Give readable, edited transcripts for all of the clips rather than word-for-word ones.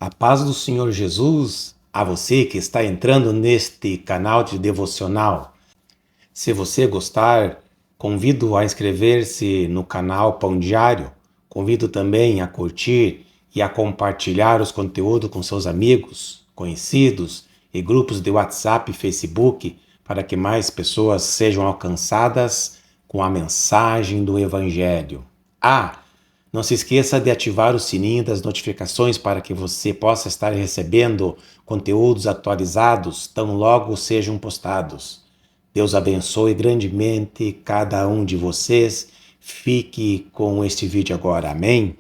A paz do Senhor Jesus a você que está entrando neste canal de devocional. Se você gostar, convido a inscrever-se no canal Pão Diário. Convido também a curtir e a compartilhar os conteúdos com seus amigos, conhecidos e grupos de WhatsApp e Facebook para que mais pessoas sejam alcançadas com a mensagem do Evangelho. Não se esqueça de ativar o sininho das notificações para que você possa estar recebendo conteúdos atualizados tão logo sejam postados. Deus abençoe grandemente cada um de vocês. Fique com este vídeo agora. Amém?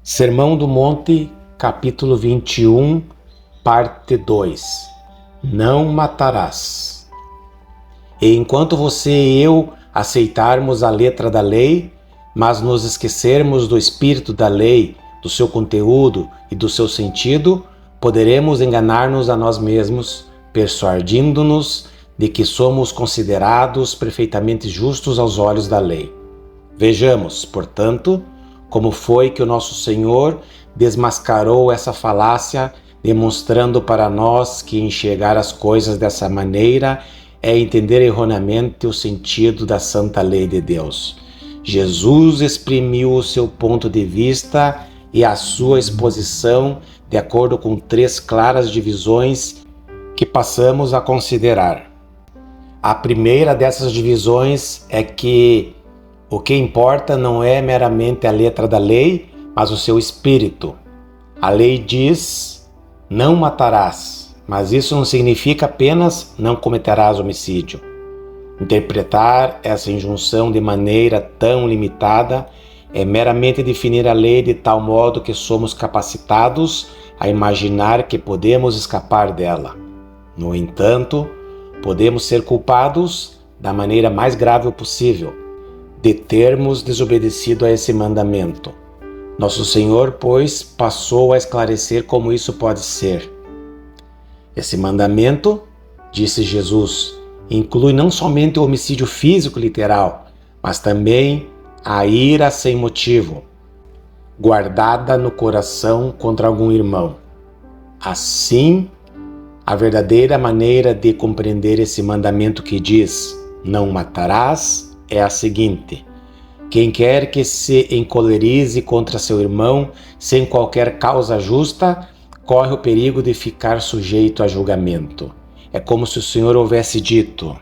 Sermão do Monte, capítulo 21, parte 2. Não matarás. E enquanto você e eu aceitarmos a letra da lei, mas nos esquecermos do espírito da lei, do seu conteúdo e do seu sentido, poderemos enganar-nos a nós mesmos, persuadindo-nos de que somos considerados perfeitamente justos aos olhos da lei. Vejamos, portanto, como foi que o nosso Senhor desmascarou essa falácia, demonstrando para nós que enxergar as coisas dessa maneira é entender erroneamente o sentido da santa lei de Deus. Jesus exprimiu o seu ponto de vista e a sua exposição de acordo com 3 claras divisões que passamos a considerar. A primeira dessas divisões é que o que importa não é meramente a letra da lei, mas o seu espírito. A lei diz: não matarás, mas isso não significa apenas não cometerás homicídio. Interpretar essa injunção de maneira tão limitada é meramente definir a lei de tal modo que somos capacitados a imaginar que podemos escapar dela. No entanto, podemos ser culpados da maneira mais grave possível de termos desobedecido a esse mandamento. Nosso Senhor, pois, passou a esclarecer como isso pode ser. Esse mandamento, disse Jesus, inclui não somente o homicídio físico literal, mas também a ira sem motivo, guardada no coração contra algum irmão. Assim, a verdadeira maneira de compreender esse mandamento que diz não matarás é a seguinte: quem quer que se encolerize contra seu irmão sem qualquer causa justa, corre o perigo de ficar sujeito a julgamento. É como se o Senhor houvesse dito: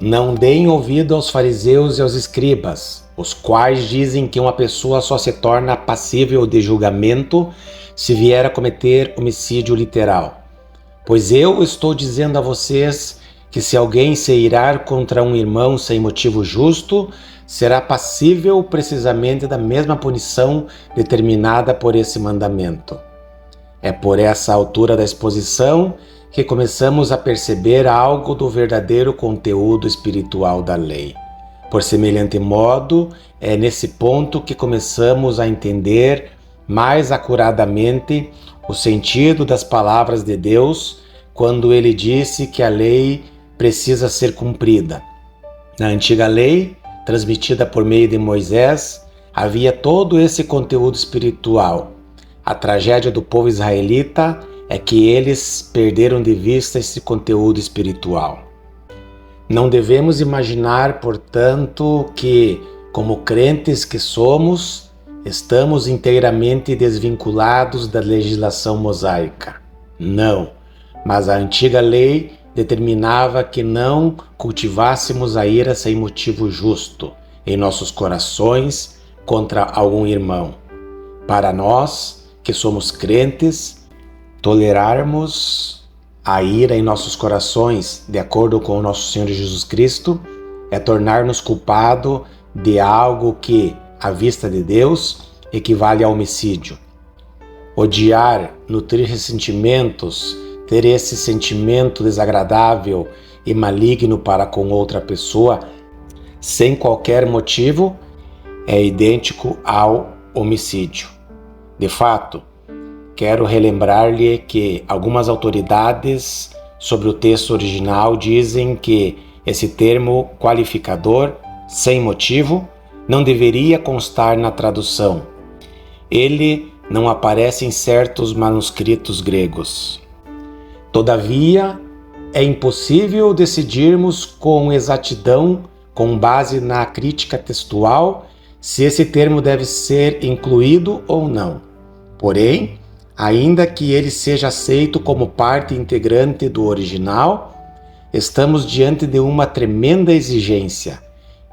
não deem ouvido aos fariseus e aos escribas, os quais dizem que uma pessoa só se torna passível de julgamento se vier a cometer homicídio literal. Pois eu estou dizendo a vocês que se alguém se irar contra um irmão sem motivo justo, será passível precisamente da mesma punição determinada por esse mandamento. É por essa altura da exposição que começamos a perceber algo do verdadeiro conteúdo espiritual da lei. Por semelhante modo, é nesse ponto que começamos a entender mais acuradamente o sentido das palavras de Deus quando ele disse que a lei precisa ser cumprida. Na antiga lei, transmitida por meio de Moisés, havia todo esse conteúdo espiritual. A tragédia do povo israelita é que eles perderam de vista esse conteúdo espiritual. Não devemos imaginar, portanto, que, como crentes que somos, estamos inteiramente desvinculados da legislação mosaica. Não, mas a antiga lei determinava que não cultivássemos a ira sem motivo justo em nossos corações contra algum irmão. Para nós, que somos crentes, tolerarmos a ira em nossos corações, de acordo com o nosso Senhor Jesus Cristo, é tornar-nos culpado de algo que, à vista de Deus, equivale a homicídio. Odiar, nutrir ressentimentos, ter esse sentimento desagradável e maligno para com outra pessoa, sem qualquer motivo, é idêntico ao homicídio. De fato, quero relembrar-lhe que algumas autoridades sobre o texto original dizem que esse termo qualificador, sem motivo, não deveria constar na tradução. Ele não aparece em certos manuscritos gregos. Todavia, é impossível decidirmos com exatidão, com base na crítica textual, se esse termo deve ser incluído ou não. Porém, ainda que ele seja aceito como parte integrante do original, estamos diante de uma tremenda exigência,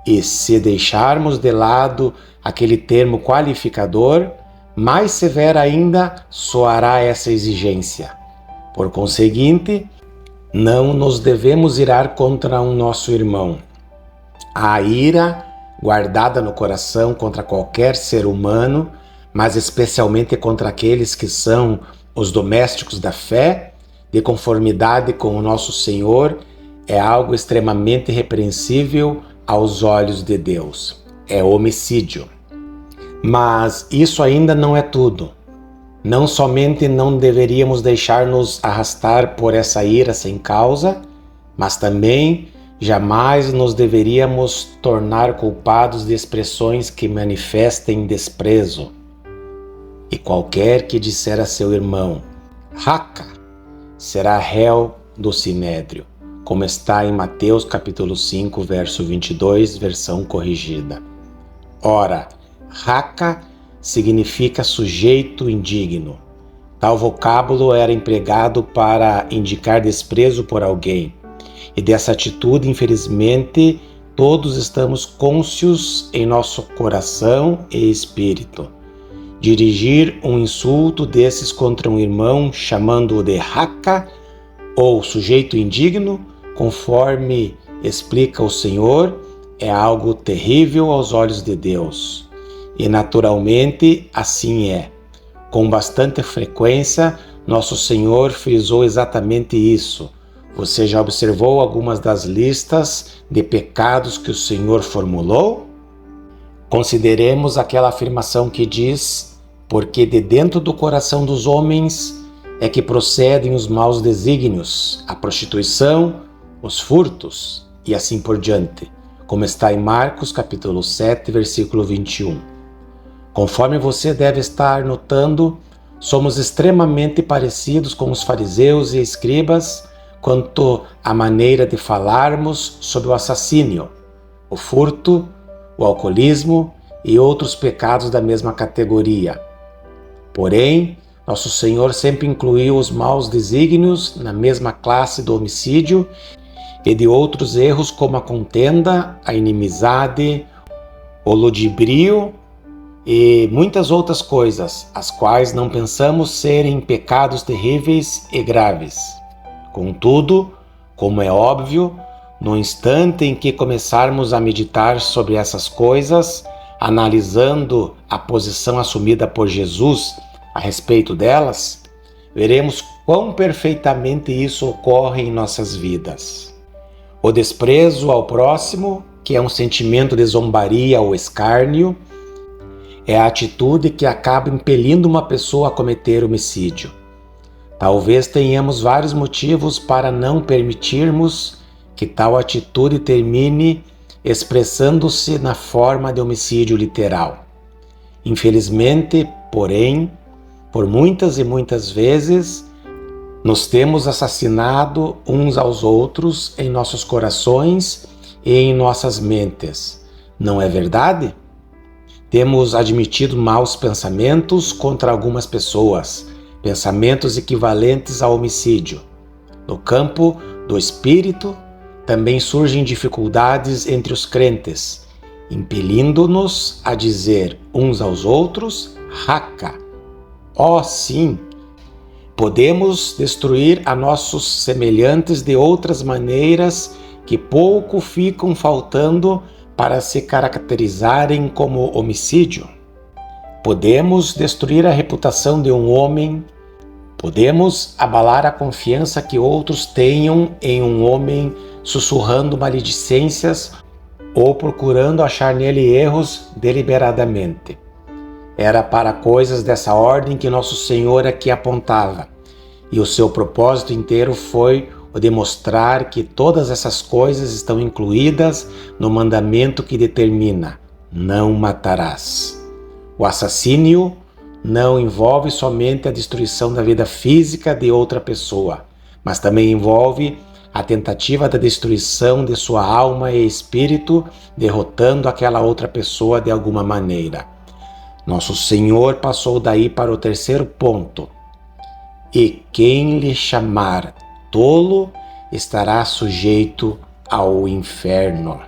e se deixarmos de lado aquele termo qualificador, mais severa ainda soará essa exigência. Por conseguinte, não nos devemos irar contra um nosso irmão. A ira guardada no coração contra qualquer ser humano, mas especialmente contra aqueles que são os domésticos da fé, de conformidade com o nosso Senhor, é algo extremamente repreensível aos olhos de Deus. É homicídio. Mas isso ainda não é tudo. Não somente não deveríamos deixar-nos arrastar por essa ira sem causa, mas também jamais nos deveríamos tornar culpados de expressões que manifestem desprezo. E qualquer que disser a seu irmão, raca, será réu do sinédrio, como está em Mateus capítulo 5, verso 22, versão corrigida. Ora, raca significa sujeito indigno. Tal vocábulo era empregado para indicar desprezo por alguém. E dessa atitude, infelizmente, todos estamos cônscios em nosso coração e espírito. Dirigir um insulto desses contra um irmão, chamando-o de raca ou sujeito indigno, conforme explica o Senhor, é algo terrível aos olhos de Deus. E naturalmente assim é. Com bastante frequência, nosso Senhor frisou exatamente isso. Você já observou algumas das listas de pecados que o Senhor formulou? Consideremos aquela afirmação que diz: porque de dentro do coração dos homens é que procedem os maus desígnios, a prostituição, os furtos e assim por diante, como está em Marcos capítulo 7, versículo 21. Conforme você deve estar notando, somos extremamente parecidos com os fariseus e escribas quanto à maneira de falarmos sobre o assassínio, o furto, o alcoolismo e outros pecados da mesma categoria. Porém, nosso Senhor sempre incluiu os maus desígnios na mesma classe do homicídio e de outros erros como a contenda, a inimizade, o ludibrio e muitas outras coisas, as quais não pensamos serem pecados terríveis e graves. Contudo, como é óbvio, no instante em que começarmos a meditar sobre essas coisas, analisando a posição assumida por Jesus a respeito delas, veremos quão perfeitamente isso ocorre em nossas vidas. O desprezo ao próximo, que é um sentimento de zombaria ou escárnio, é a atitude que acaba impelindo uma pessoa a cometer homicídio. Talvez tenhamos vários motivos para não permitirmos que tal atitude termine expressando-se na forma de homicídio literal. Infelizmente, porém, por muitas e muitas vezes, nos temos assassinado uns aos outros em nossos corações e em nossas mentes. Não é verdade? Temos admitido maus pensamentos contra algumas pessoas, pensamentos equivalentes ao homicídio. No campo do espírito, também surgem dificuldades entre os crentes, impelindo-nos a dizer uns aos outros, raca. Oh, sim! Podemos destruir a nossos semelhantes de outras maneiras que pouco ficam faltando para se caracterizarem como homicídio. Podemos destruir a reputação de um homem, podemos abalar a confiança que outros tenham em um homem sussurrando maledicências ou procurando achar nele erros deliberadamente. Era para coisas dessa ordem que nosso Senhor aqui apontava, e o seu propósito inteiro foi o de mostrar que todas essas coisas estão incluídas no mandamento que determina: não matarás. O assassínio não envolve somente a destruição da vida física de outra pessoa, mas também envolve a tentativa da destruição de sua alma e espírito, derrotando aquela outra pessoa de alguma maneira. Nosso Senhor passou daí para o terceiro ponto. E quem lhe chamar tolo estará sujeito ao inferno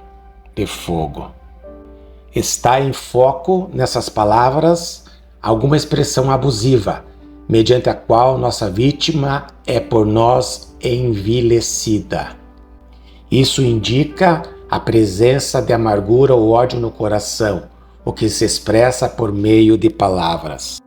de fogo. Está em foco nessas palavras alguma expressão abusiva, mediante a qual nossa vítima é por nós envilecida. Isso indica a presença de amargura ou ódio no coração, o que se expressa por meio de palavras.